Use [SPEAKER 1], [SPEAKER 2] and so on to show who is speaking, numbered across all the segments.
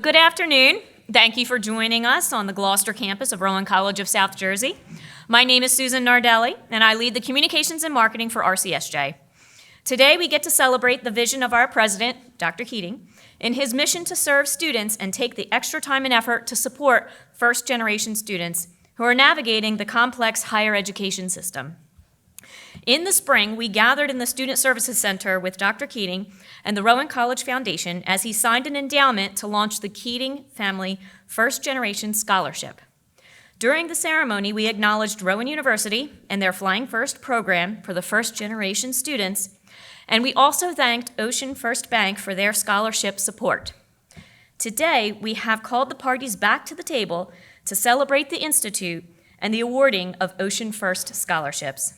[SPEAKER 1] Good afternoon. Thank you for joining us on the Gloucester campus of Rowan College of South Jersey. My name is Susan Nardelli, and I lead the Communications and Marketing for RCSJ. Today, we get to celebrate the vision of our president, Dr. Keating, in his mission to serve students and take the extra time and effort to support first-generation students who are navigating the complex higher education system. In the spring, we gathered in the Student Services Center with Dr. Keating and the Rowan College Foundation as he signed an endowment to launch the Keating Family First Generation Scholarship. During the ceremony, we acknowledged Rowan University and their Flying First program for the first-generation students, and we also thanked Ocean First Bank for their scholarship support. Today, we have called the parties back to the table to celebrate the Institute and the awarding of Ocean First scholarships.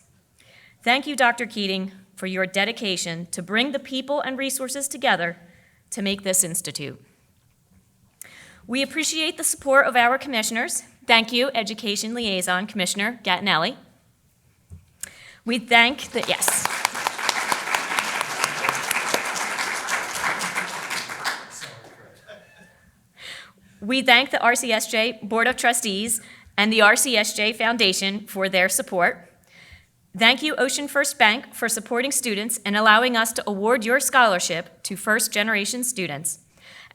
[SPEAKER 1] Thank you, Dr. Keating, for your dedication to bring the people and resources together to make this institute. We appreciate the support of our commissioners. Thank you, Education Liaison Commissioner Gattinelli. We thank the, yes. We thank the RCSJ Board of Trustees and the RCSJ Foundation for their support. Thank you, Ocean First Bank, for supporting students and allowing us to award your scholarship to first-generation students.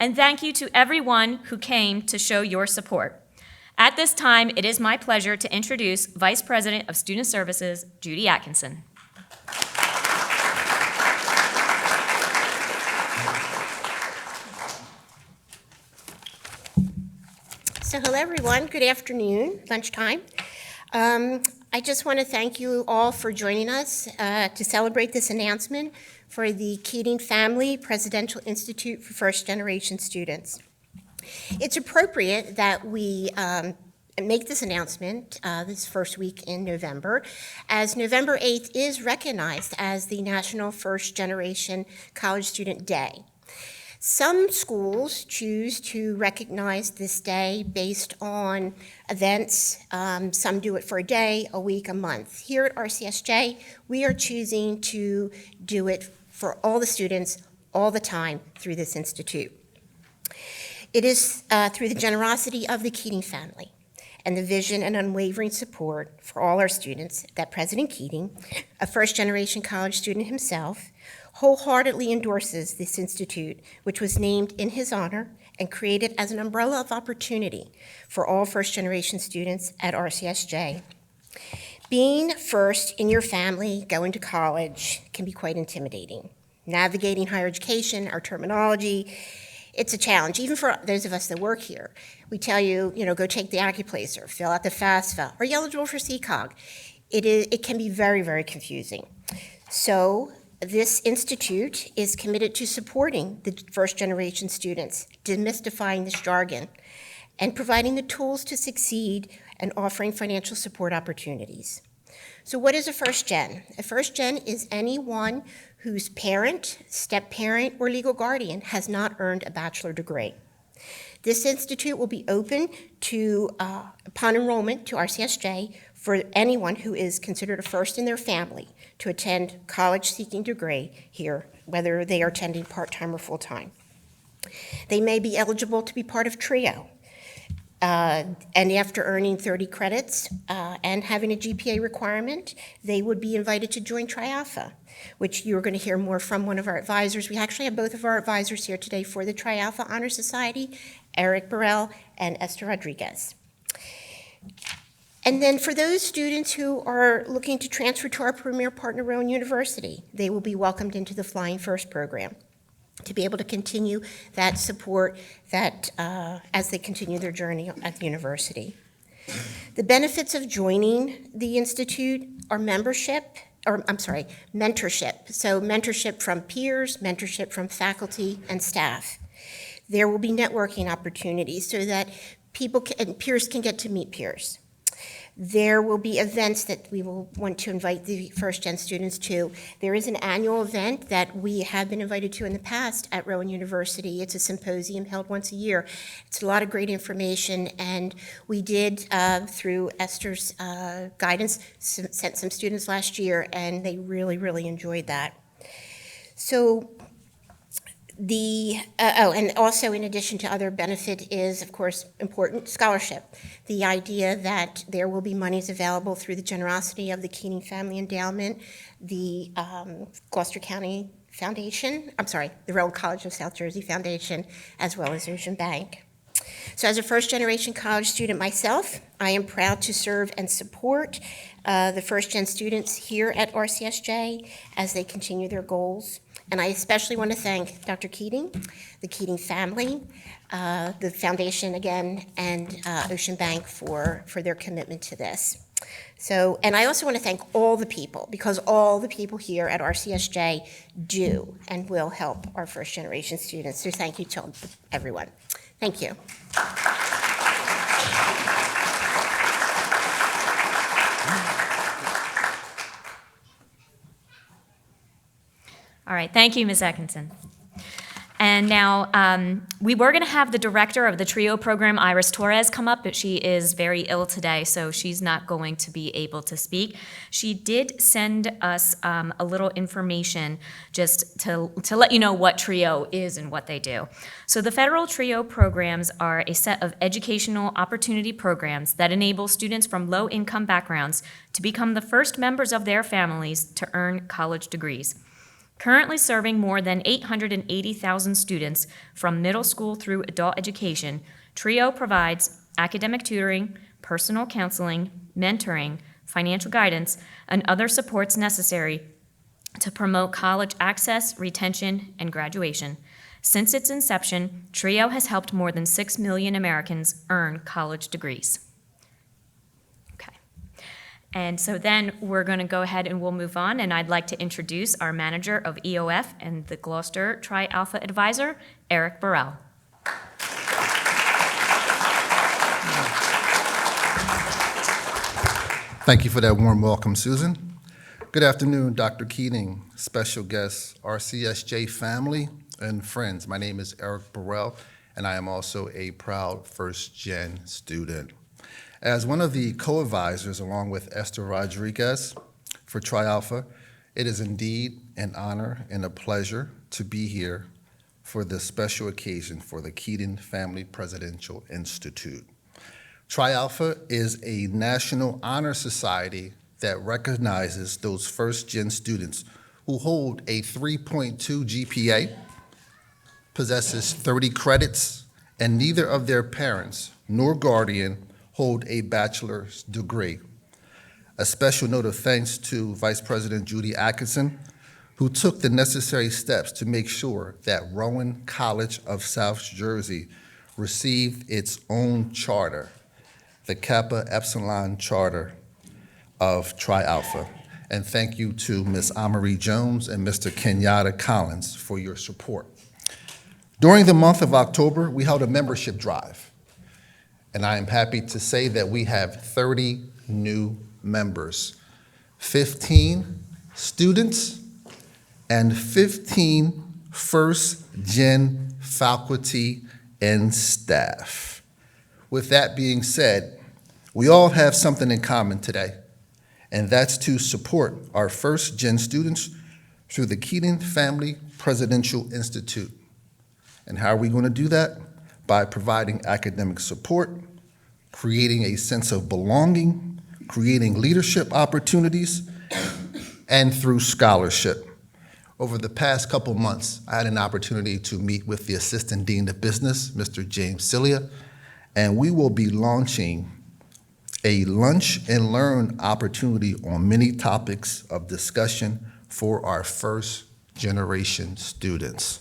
[SPEAKER 1] And thank you to everyone who came to show your support. At this time, it is my pleasure to introduce Vice President of Student Services, Judy Atkinson.
[SPEAKER 2] So hello, everyone. Good afternoon, lunchtime. I just want to thank you all for joining us to celebrate this announcement for the Keating Family Presidential Institute for First-Generation Students. It's appropriate that we make this announcement this first week in November, as November 8th is recognized as the National First Generation College Student Day. Some schools choose to recognize this day based on events. Some do it for a day, a week, a month. Here at RCSJ, we are choosing to do it for all the students all the time through this institute. It is through the generosity of the Keating family and the vision and unwavering support for all our students that President Keating, a first-generation college student himself, wholeheartedly endorses this institute, which was named in his honor and created as an umbrella of opportunity for all first-generation students at RCSJ. Being first in your family going to college can be quite intimidating. Navigating higher education, our terminology, it's a challenge, even for those of us that work here. We tell you, go take the AccuPlacer, fill out the FAFSA. Are you eligible for CCOG? It can be very, very confusing. So this institute is committed to supporting the first-generation students, demystifying this jargon, and providing the tools to succeed and offering financial support opportunities. So what is a first gen? A first gen is anyone whose parent, step-parent, or legal guardian has not earned a bachelor degree. This institute will be open to, upon enrollment to RCSJ, for anyone who is considered a first in their family to attend college-seeking degree here, whether they are attending part-time or full-time. They may be eligible to be part of TRIO, and after earning 30 credits and having a GPA requirement, they would be invited to join Tri Alpha, which you're going to hear more from one of our advisors. We actually have both of our advisors here today for the Tri Alpha Honor Society, Eric Burrell and Esther Rodriguez. And then for those students who are looking to transfer to our premier partner, Rowan University, they will be welcomed into the Flying First program to be able to continue that support that as they continue their journey at the university. The benefits of joining the Institute are mentorship. So mentorship from peers, mentorship from faculty and staff. There will be networking opportunities so that peers can get to meet peers. There will be events that we will want to invite the first-gen students to. There is an annual event that we have been invited to in the past at Rowan University. It's a symposium held once a year. It's a lot of great information, and we did, through Esther's guidance, sent some students last year, and they really, really enjoyed that. So And also in addition to other benefit is, of course, important scholarship. The idea that there will be monies available through the generosity of the Keating Family Endowment, the Gloucester County Foundation, the Rowan College of South Jersey Foundation, as well as Ocean Bank. So as a first-generation college student myself, I am proud to serve and support the first-gen students here at RCSJ as they continue their goals. And I especially want to thank Dr. Keating, the Keating family, the foundation again, and Ocean Bank for their commitment to this. So, and I also want to thank all the people, because all the people here at RCSJ do and will help our first-generation students. So thank you to everyone. Thank you.
[SPEAKER 1] All right, thank you, Ms. Atkinson. And now, we were going to have the director of the TRIO program, Iris Torres, come up, but she is very ill today, so she's not going to be able to speak. She did send us a little information just to let you know what TRIO is and what they do. So the federal TRIO programs are a set of educational opportunity programs that enable students from low-income backgrounds to become the first members of their families to earn college degrees. Currently serving more than 880,000 students from middle school through adult education, TRIO provides academic tutoring, personal counseling, mentoring, financial guidance, and other supports necessary to promote college access, retention, and graduation. Since its inception, TRIO has helped more than 6 million Americans earn college degrees. And so then we're going to go ahead and we'll move on, and I'd like to introduce our manager of EOF and the Gloucester Tri-Alpha Advisor, Eric Burrell.
[SPEAKER 3] Thank you for that warm welcome, Susan. Good afternoon, Dr. Keating, special guests, RCSJ family, and friends. My name is Eric Burrell, and I am also a proud first-gen student. As one of the co-advisors, along with Esther Rodriguez for Tri-Alpha, it is indeed an honor and a pleasure to be here for this special occasion for the Keating Family Presidential Institute. Tri-Alpha is a national honor society that recognizes those first-gen students who hold a 3.2 GPA, possesses 30 credits, and neither of their parents nor guardian hold a bachelor's degree. A special note of thanks to Vice President Judy Atkinson, who took the necessary steps to make sure that Rowan College of South Jersey received its own charter, the Kappa Epsilon Charter of Tri-Alpha. And thank you to Ms. Amory Jones and Mr. Kenyatta Collins for your support. During the month of October, we held a membership drive. And I am happy to say that we have 30 new members, 15 students, and 15 first-gen faculty and staff. With that being said, we all have something in common today, and that's to support our first-gen students through the Keating Family Presidential Institute. And how are we going to do that? By providing academic support, creating a sense of belonging, creating leadership opportunities, and through scholarship. Over the past couple months, I had an opportunity to meet with the Assistant Dean of Business, Mr. James Cilia, and we will be launching a lunch and learn opportunity on many topics of discussion for our first generation students.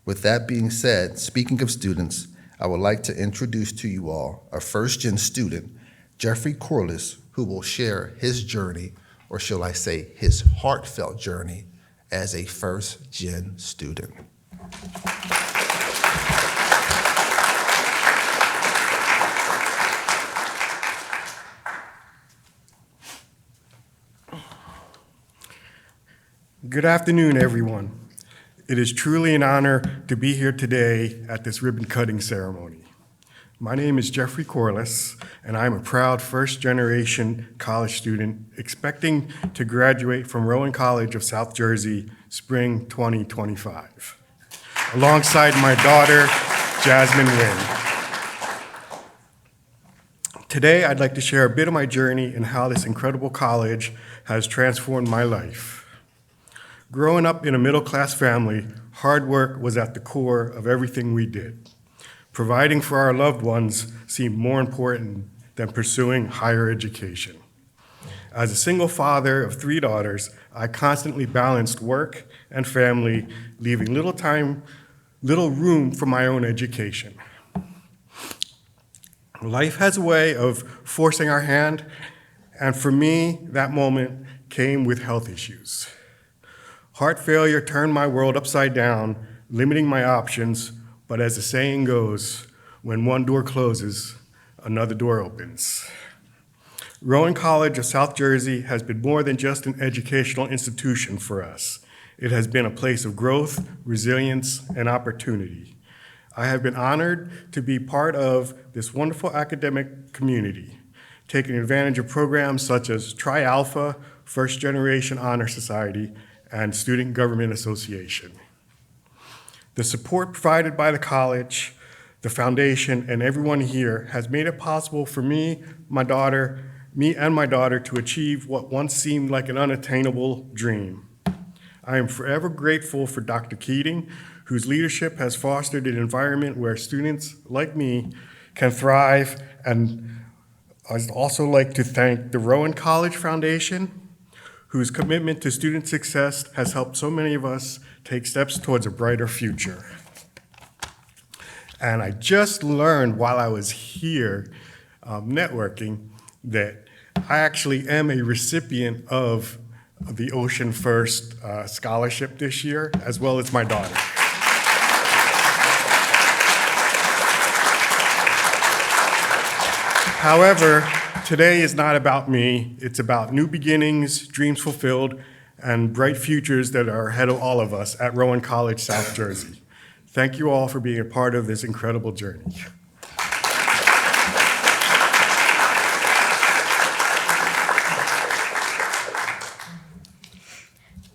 [SPEAKER 3] With that being said, speaking of students, I would like to introduce to you all a first-gen student, Jeffrey Corliss, who will share his journey, or shall I say his heartfelt journey, as a first-gen student.
[SPEAKER 4] Good afternoon, everyone. It is truly an honor to be here today at this ribbon-cutting ceremony. My name is Jeffrey Corliss, and I'm a proud first-generation college student expecting to graduate from Rowan College of South Jersey, spring 2025. alongside my daughter, Jasmine Wynn. Today, I'd like to share a bit of my journey and how this incredible college has transformed my life. Growing up in a middle-class family, hard work was at the core of everything we did. Providing for our loved ones seemed more important than pursuing higher education. As a single father of 3 daughters, I constantly balanced work and family, leaving little room for my own education. Life has a way of forcing our hand, and for me, that moment came with health issues. Heart failure turned my world upside down, limiting my options, but as the saying goes, when one door closes, another door opens. Rowan College of South Jersey has been more than just an educational institution for us. It has been a place of growth, resilience, and opportunity. I have been honored to be part of this wonderful academic community, taking advantage of programs such as Tri Alpha, First Generation Honor Society, and Student Government Association. The support provided by the college, the foundation, and everyone here has made it possible for me and my daughter to achieve what once seemed like an unattainable dream. I am forever grateful for Dr. Keating, whose leadership has fostered an environment where students like me can thrive, and I'd also like to thank the Rowan College Foundation, whose commitment to student success has helped so many of us take steps towards a brighter future. And I just learned while I was here networking that I actually am a recipient of the Ocean First scholarship this year, as well as my daughter. However, today is not about me. It's about new beginnings, dreams fulfilled, and bright futures that are ahead of all of us at Rowan College, South Jersey. Thank you all for being a part of this incredible journey.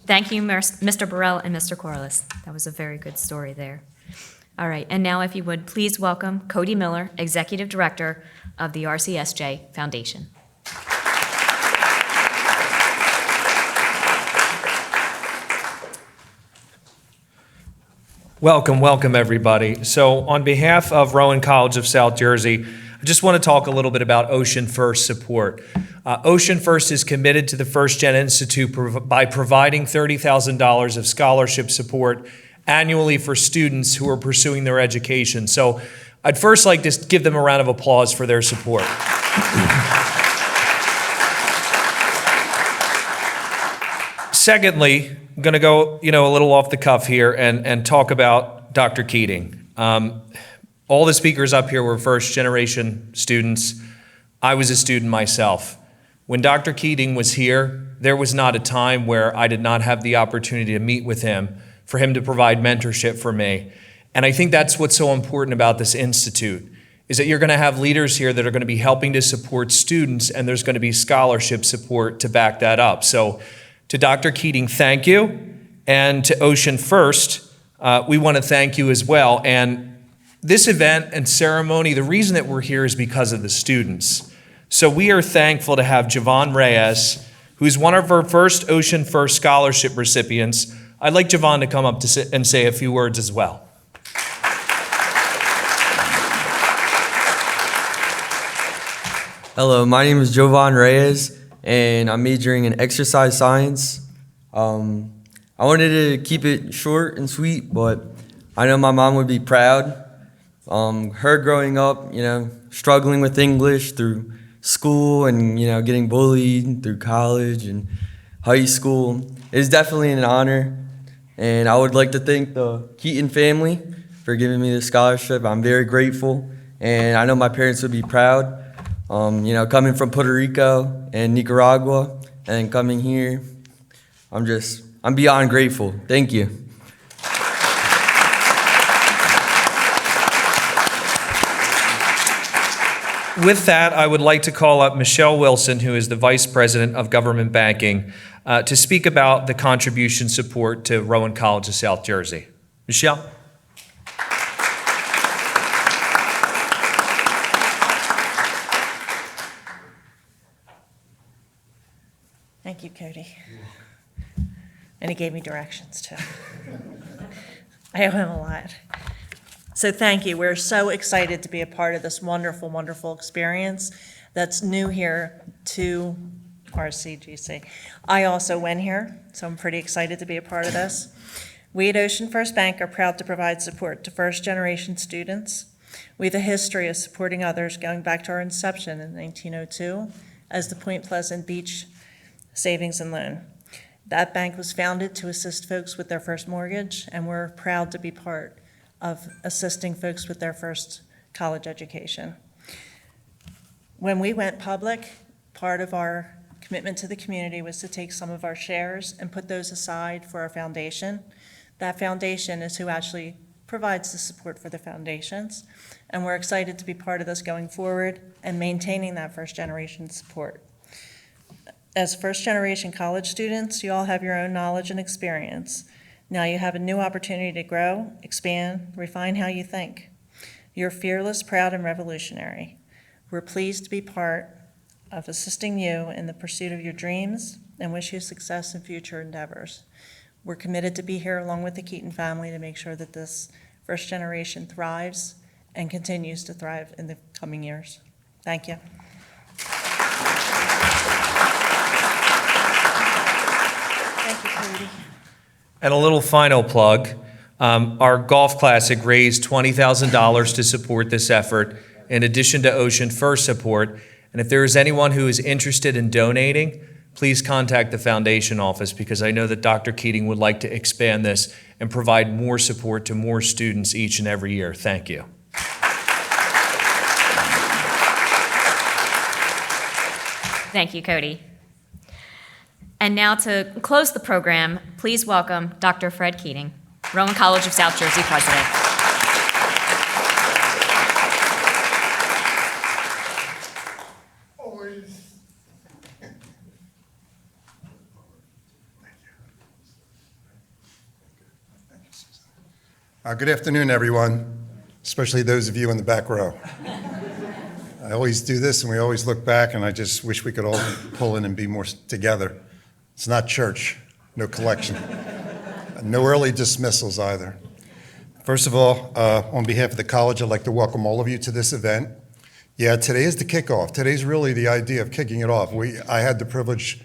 [SPEAKER 1] Thank you, Mr. Burrell and Mr. Corliss. That was a very good story there. All right, and now if you would, please welcome Cody Miller, Executive Director of the RCSJ Foundation.
[SPEAKER 5] Welcome, everybody. So on behalf of Rowan College of South Jersey, I just want to talk a little bit about Ocean First support. Ocean First is committed to the First Gen Institute by providing $30,000 of scholarship support annually for students who are pursuing their education. So I'd first like to give them a round of applause for their support. Secondly, I'm going to go, a little off the cuff here and talk about Dr. Keating. All the speakers up here were first generation students. I was a student myself. When Dr. Keating was here, there was not a time where I did not have the opportunity to meet with him, for him to provide mentorship for me. And I think that's what's so important about this institute, is that you're going to have leaders here that are going to be helping to support students, and there's going to be scholarship support to back that up. So to Dr. Keating, thank you. And to Ocean First, we want to thank you as well. And this event and ceremony, the reason that we're here is because of the students. So we are thankful to have Javon Reyes, who's one of our first Ocean First scholarship recipients. I'd like Javon to come up and say a few words as well.
[SPEAKER 6] Hello, my name is Jovan Reyes, and I'm majoring in exercise science. I wanted to keep it short and sweet, but I know my mom would be proud. Her growing up, struggling with English through school and, getting bullied through college and high school is definitely an honor. And I would like to thank the Keating family for giving me this scholarship. I'm very grateful, and I know my parents would be proud. Coming from Puerto Rico and Nicaragua and coming here, I'm beyond grateful. Thank you.
[SPEAKER 5] With that, I would like to call up Michelle Wilson, who is the Vice President of Government Banking, to speak about the contribution support to Rowan College of South Jersey. Michelle?
[SPEAKER 7] Thank you, Cody. And he gave me directions too. I owe him a lot. So thank you. We're so excited to be a part of this wonderful, wonderful experience that's new here to RCGC. I also went here, so I'm pretty excited to be a part of this. We at Ocean First Bank are proud to provide support to first-generation students. We have a history of supporting others going back to our inception in 1902 as the Point Pleasant Beach Savings and Loan. That bank was founded to assist folks with their first mortgage, and we're proud to be part of assisting folks with their first college education. When we went public, part of our commitment to the community was to take some of our shares and put those aside for our foundation. That foundation is who actually provides the support for the foundations, and we're excited to be part of this going forward and maintaining that first-generation support. As first-generation college students, you all have your own knowledge and experience. Now you have a new opportunity to grow, expand, refine how you think. You're fearless, proud, and revolutionary. We're pleased to be part of assisting you in the pursuit of your dreams and wish you success in future endeavors. We're committed to be here along with the Keating family to make sure that this first generation thrives and continues to thrive in the coming years. Thank you. Thank you, Cody.
[SPEAKER 5] And a little final plug, our golf classic raised $20,000 to support this effort, in addition to Ocean First support. And if there is anyone who is interested in donating, please contact the foundation office, because I know that Dr. Keating would like to expand this and provide more support to more students each and every year. Thank you.
[SPEAKER 1] Thank you, Cody. And now to close the program, please welcome Dr. Fred Keating, Rowan College of South Jersey president.
[SPEAKER 8] Good afternoon, everyone, especially those of you in the back row. I always do this, and we always look back, and I just wish we could all pull in and be more together. It's not church, no collection, no early dismissals either. First of all, on behalf of the college, I'd like to welcome all of you to this event. Yeah, today is the kickoff. Today's really the idea of kicking it off. I had the privilege,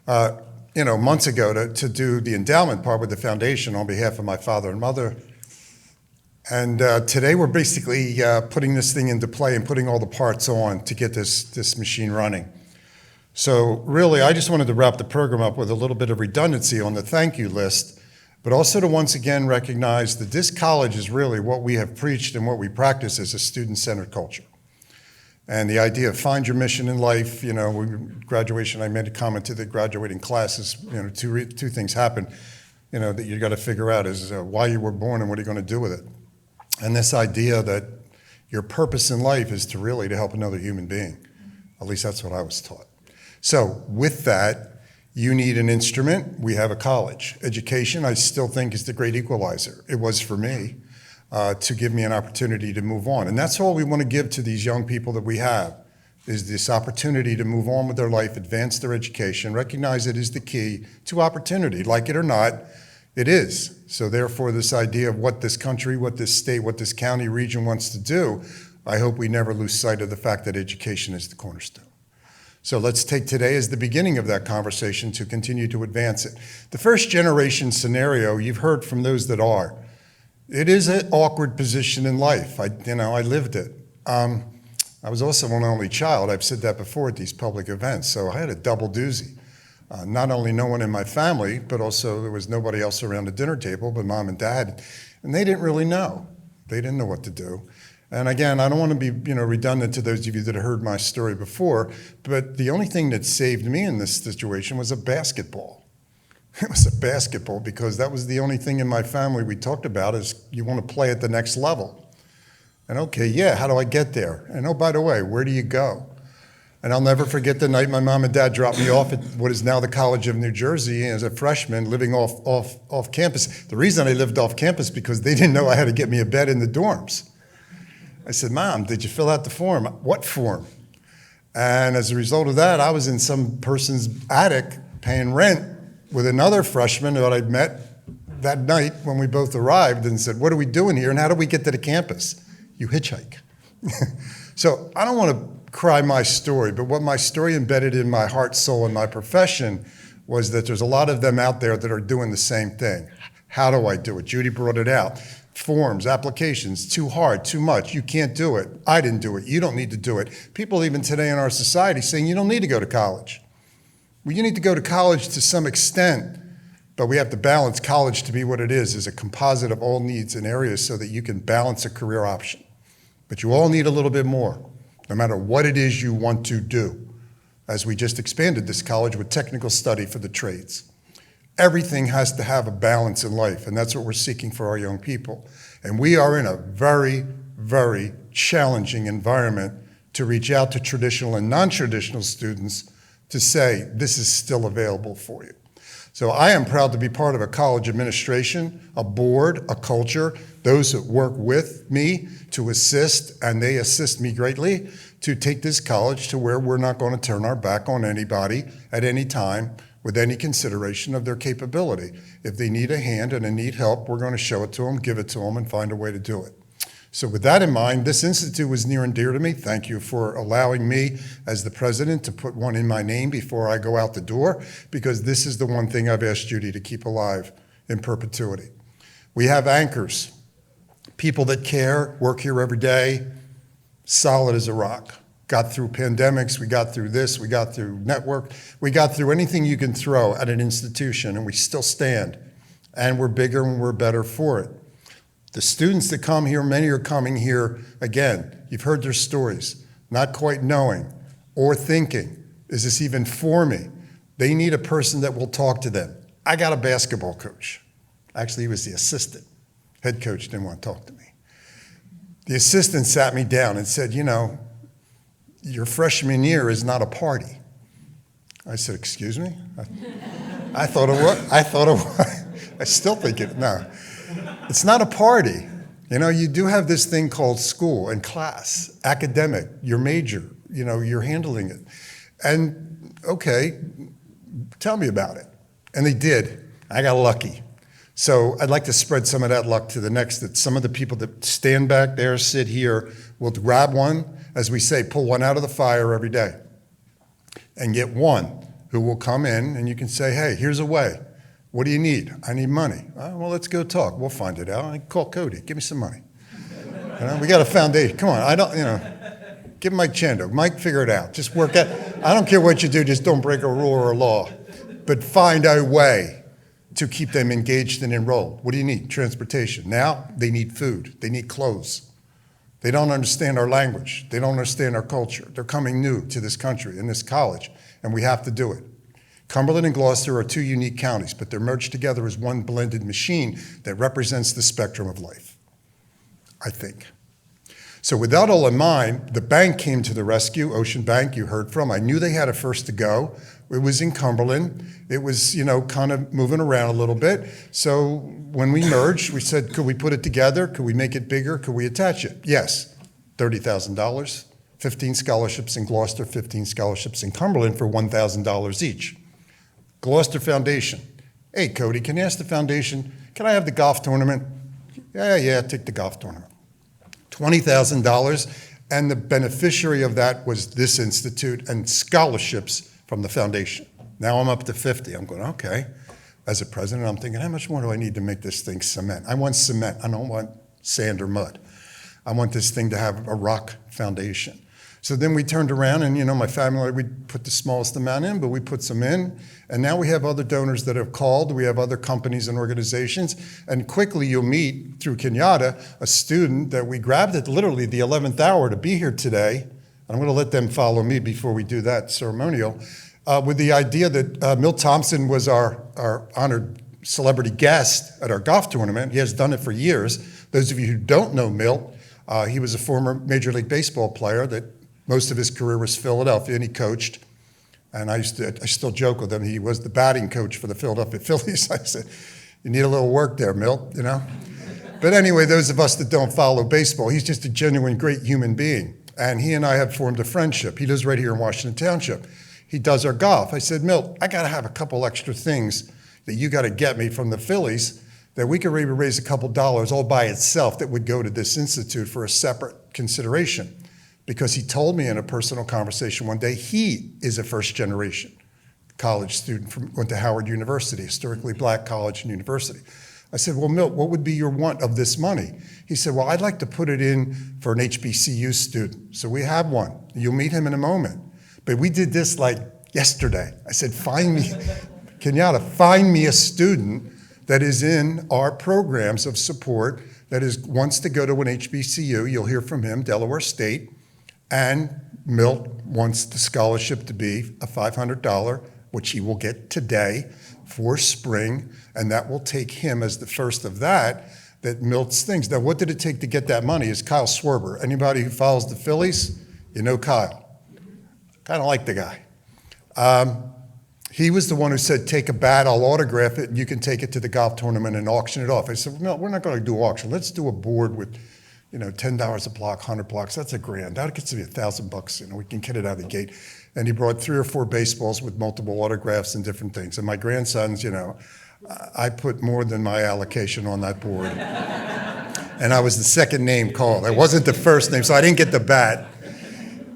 [SPEAKER 8] months ago to do the endowment part with the foundation on behalf of my father and mother. And today we're basically putting this thing into play and putting all the parts on to get this machine running. So really, I just wanted to wrap the program up with a little bit of redundancy on the thank you list, but also to once again recognize that this college is really what we have preached and what we practice as a student-centered culture. And the idea of find your mission in life, graduation, I made a comment to the graduating classes, two things happen, that you got to figure out is why you were born and what are you going to do with it. And this idea that your purpose in life is to help another human being. At least that's what I was taught. So with that, you need an instrument. We have a college. Education, I still think, is the great equalizer. It was for me to give me an opportunity to move on. And that's all we want to give to these young people that we have, is this opportunity to move on with their life, advance their education, recognize it is the key to opportunity. Like it or not, it is. So therefore, this idea of what this country, what this state, what this county region wants to do, I hope we never lose sight of the fact that education is the cornerstone. So let's take today as the beginning of that conversation to continue to advance it. The first generation scenario, you've heard from those that are. It is an awkward position in life. I lived it. I was also an only child. I've said that before at these public events. So I had a double doozy. Not only no one in my family, but also there was nobody else around the dinner table but mom and dad. And they didn't really know. They didn't know what to do. And again, I don't want to be redundant to those of you that have heard my story before, but the only thing that saved me in this situation was a basketball. It was a basketball because that was the only thing in my family we talked about is you want to play at the next level. And okay, yeah, how do I get there? And oh, by the way, where do you go? And I'll never forget the night my mom and dad dropped me off at what is now the College of New Jersey as a freshman living off campus. The reason I lived off campus because they didn't know I had to get me a bed in the dorms. I said, Mom, did you fill out the form? What form? And as a result of that, I was in some person's attic paying rent with another freshman that I'd met that night when we both arrived and said, what are we doing here and how do we get to the campus? You hitchhike. So I don't want to cry my story, but what my story embedded in my heart, soul, and my profession was that there's a lot of them out there that are doing the same thing. How do I do it? Judy brought it out. Forms, applications, too hard, too much. You can't do it. I didn't do it. You don't need to do it. People even today in our society saying you don't need to go to college. Well, you need to go to college to some extent, but we have to balance college to be what it is a composite of all needs and areas so that you can balance a career option. But you all need a little bit more, no matter what it is you want to do. As we just expanded this college with technical study for the trades. Everything has to have a balance in life, and that's what we're seeking for our young people. And we are in a very, very challenging environment to reach out to traditional and non-traditional students to say, this is still available for you. So I am proud to be part of a college administration, a board, a culture, those that work with me to assist, and they assist me greatly, to take this college to where we're not going to turn our back on anybody at any time with any consideration of their capability. If they need a hand and they need help, we're going to show it to them, give it to them, and find a way to do it. So with that in mind, this institute was near and dear to me. Thank you for allowing me as the president to put one in my name before I go out the door, because this is the one thing I've asked Judy to keep alive in perpetuity. We have anchors, people that care, work here every day, solid as a rock. Got through pandemics, we got through this, we got through network, we got through anything you can throw at an institution, and we still stand. And we're bigger and we're better for it. The students that come here, many are coming here, again, you've heard their stories, not quite knowing or thinking, is this even for me? They need a person that will talk to them. I got a basketball coach. Actually, he was the assistant. Head coach didn't want to talk to me. The assistant sat me down and said, you know, your freshman year is not a party. I said, excuse me? I thought it was. I still think it, no. It's not a party. You know, you do have this thing called school and class, academic, your major, you know, you're handling it. And okay, tell me about it. And they did. I got lucky. So I'd like to spread some of that luck to the next, that some of the people that stand back there, sit here, will grab one, as we say, pull one out of the fire every day and get one who will come in and you can say, hey, here's a way. What do you need? I need money. Well, let's go talk. We'll find it out. I call Cody. Give me some money. You know, we got a foundation. Come on. Give Mike Chando. Mike, figure it out. Just work out. I don't care what you do. Just don't break a rule or a law. But find a way to keep them engaged and enrolled. What do you need? Transportation. Now they need food. They need clothes. They don't understand our language. They don't understand our culture. They're coming new to this country and this college, and we have to do it. Cumberland and Gloucester are two unique counties, but they're merged together as one blended machine that represents the spectrum of life, I think. So with that all in mind, the bank came to the rescue, Ocean Bank, you heard from. I knew they had a first to go. It was in Cumberland. It was, you know, kind of moving around a little bit. So when we merged, we said, could we put it together? Could we make it bigger? Could we attach it? Yes, $30,000, 15 scholarships in Gloucester, 15 scholarships in Cumberland for $1,000 each. Gloucester Foundation. Hey, Cody, can you ask the foundation, can I have the golf tournament? Yeah, take the golf tournament. $20,000, and the beneficiary of that was this institute and scholarships from the foundation. Now I'm up to 50. I'm going, okay. As a president, I'm thinking, how much more do I need to make this thing cement? I want cement. I don't want sand or mud. I want this thing to have a rock foundation. So then we turned around and, you know, my family, we put the smallest amount in, but we put some in. And now we have other donors that have called. We have other companies and organizations. And quickly you'll meet, through Kenyatta, a student that we grabbed at literally the 11th hour to be here today. I'm going to let them follow me before we do that ceremonial, with the idea that Milt Thompson was our honored celebrity guest at our golf tournament. He has done it for years. Those of you who don't know Milt, he was a former Major League Baseball player that most of his career was Philadelphia, and he coached. And I still joke with him. He was the batting coach for the Philadelphia Phillies. I said, you need a little work there, Milt, you know? But anyway, those of us that don't follow baseball, he's just a genuine great human being. And he and I have formed a friendship. He lives right here in Washington Township. He does our golf. I said, Milt, I got to have a couple extra things that you got to get me from the Phillies that we could maybe raise a couple dollars all by itself that would go to this institute for a separate consideration. Because he told me in a personal conversation one day, he is a first generation college student went to Howard University, historically black college and university. I said, well, Milt, what would be your want of this money? He said, well, I'd like to put it in for an HBCU student. So we have one. You'll meet him in a moment. But we did this like yesterday. I said, find me, Kenyatta, find me a student that is in our programs of support that wants to go to an HBCU. You'll hear from him, Delaware State. And Milt wants the scholarship to be a $500, which he will get today for spring, and that will take him as the first of that Milt's things. Now, what did it take to get that money? Is Kyle Swerber. Anybody who follows the Phillies, you know Kyle. Kind of like the guy. He was the one who said, take a bat, I'll autograph it, and you can take it to the golf tournament and auction it off. I said, no, we're not going to do auction. Let's do a board with, $10 a block, 100 blocks. That's $1,000. That gets to be $1,000. We can get it out of the gate. And he brought 3 or 4 baseballs with multiple autographs and different things. And my grandsons, I put more than my allocation on that board. And I was the second name called. I wasn't the first name, so I didn't get the bat.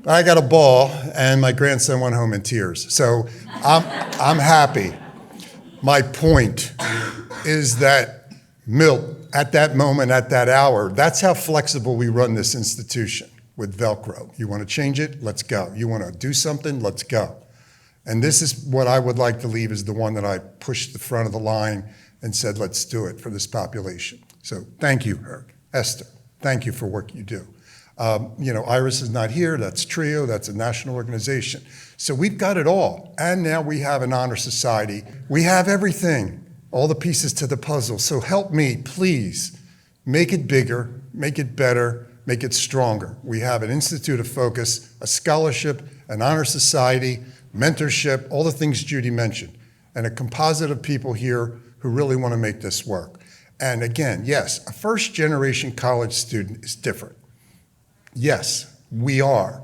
[SPEAKER 8] I got a ball, and my grandson went home in tears. So I'm happy. My point is that Milt, at that moment, at that hour, that's how flexible we run this institution with Velcro. You want to change it? Let's go. You want to do something? Let's go. And this is what I would like to leave as the one that I pushed the front of the line and said, let's do it for this population. So thank you, Esther. Thank you for work you do. Iris is not here. That's TRIO. That's a national organization. So we've got it all. And now we have an honor society. We have everything, all the pieces to the puzzle. So help me, please, make it bigger, make it better, make it stronger. We have an Institute of Focus, a scholarship, an honor society, mentorship, all the things Judy mentioned, and a composite of people here who really want to make this work. And again, yes, a first-generation college student is different. Yes, we are.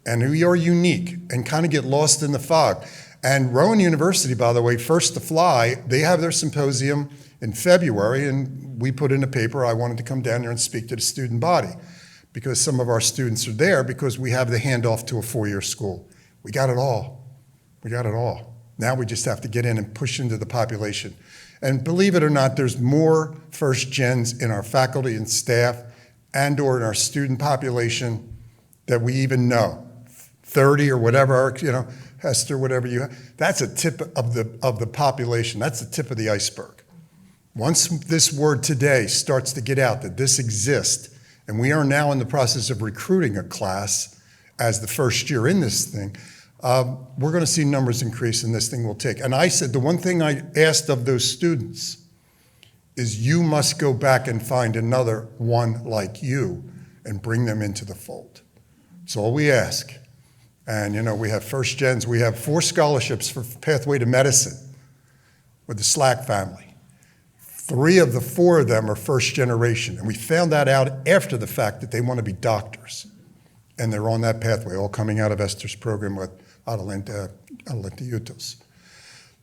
[SPEAKER 8] And we are unique and kind of get lost in the fog. And Rowan University, by the way, First to Fly, they have their symposium in February, and we put in a paper, I wanted to come down there and speak to the student body because some of our students are there because we have the handoff to a 4-year school. We got it all. We got it all. Now we just have to get in and push into the population. And believe it or not, there's more first gens in our faculty and staff and or in our student population that we even know. 30 or whatever, Hester, whatever you have. That's a tip of the population. That's the tip of the iceberg. Once this word today starts to get out that this exists, and we are now in the process of recruiting a class as the first year in this thing, we're going to see numbers increase and this thing will take. And I said, the one thing I asked of those students is you must go back and find another one like you and bring them into the fold. That's all we ask. And we have first gens, we have 4 scholarships for Pathway to Medicine with the Slack family. 3 of the 4 of them are first generation. And we found that out after the fact that they want to be doctors. And they're on that pathway, all coming out of Esther's program with Adelante Utos.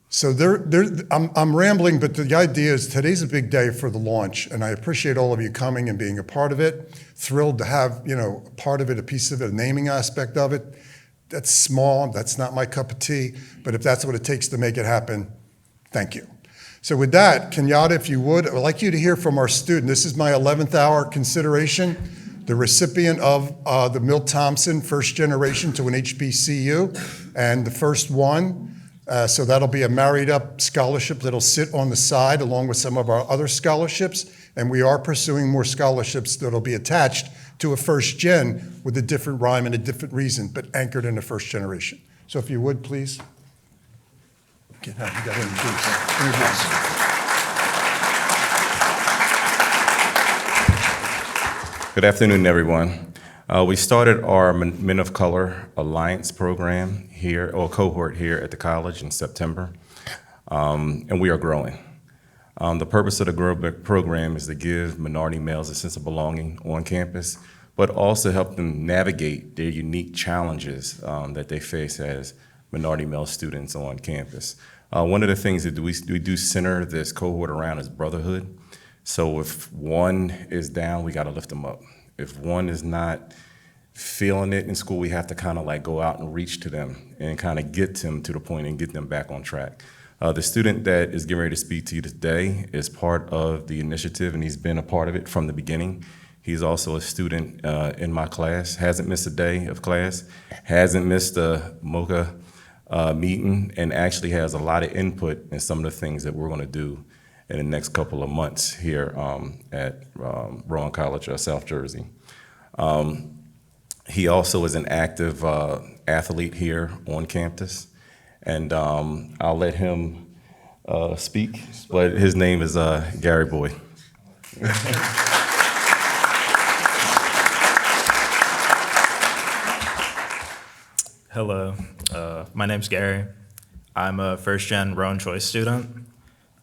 [SPEAKER 8] So I'm rambling, but the idea is today's a big day for the launch, and I appreciate all of you coming and being a part of it. Thrilled to have, a part of it, a piece of it, a naming aspect of it. That's small, that's not my cup of tea, but if that's what it takes to make it happen, thank you. So with that, Kenyatta, if you would, I'd like you to hear from our student. This is my 11th hour consideration, the recipient of the Milt Thompson First Generation to an HBCU, and the first one. So that'll be a married up scholarship that'll sit on the side along with some of our other scholarships. And we are pursuing more scholarships that'll be attached to a first gen with a different rhyme and a different reason, but anchored in the first generation. So if you would, please. You got to introduce.
[SPEAKER 9] Good afternoon, everyone. We started our Men of Color Alliance program here, or cohort here at the college in September, and we are growing. The purpose of the program is to give minority males a sense of belonging on campus, but also help them navigate their unique challenges that they face as minority male students on campus. One of the things that we do center this cohort around is brotherhood. So if one is down, we got to lift them up. If one is not feeling it in school, we have to kind of like go out and reach to them and kind of get them to the point and get them back on track. The student that is getting ready to speak to you today is part of the initiative, and he's been a part of it from the beginning. He's also a student in my class, hasn't missed a day of class, hasn't missed a MOCA meeting, and actually has a lot of input in some of the things that we're going to do in the next couple of months here at Rowan College, South Jersey. He also is an active athlete here on campus, and I'll let him speak, but his name is Gary Boyd.
[SPEAKER 10] Hello, my name's Gary. I'm a first-gen Rowan Choice student.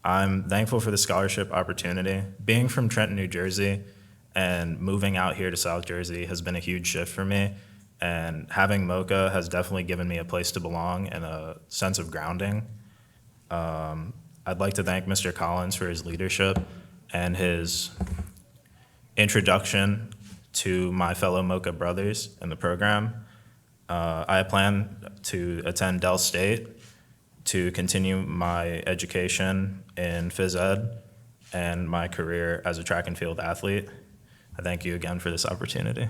[SPEAKER 10] I'm thankful for the scholarship opportunity. Being from Trenton, New Jersey, and moving out here to South Jersey has been a huge shift for me, and having MOCA has definitely given me a place to belong and a sense of grounding. I'd like to thank Mr. Collins for his leadership and his introduction to my fellow MOCA brothers in the program. I plan to attend Dell State to continue my education in phys ed and my career as a track and field athlete. I thank you again for this opportunity.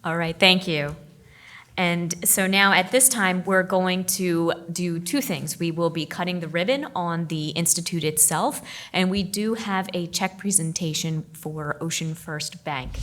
[SPEAKER 1] All right, thank you. And so now at this time, we're going to do two things. We will be cutting the ribbon on the institute itself, and we do have a check presentation for Ocean First Bank.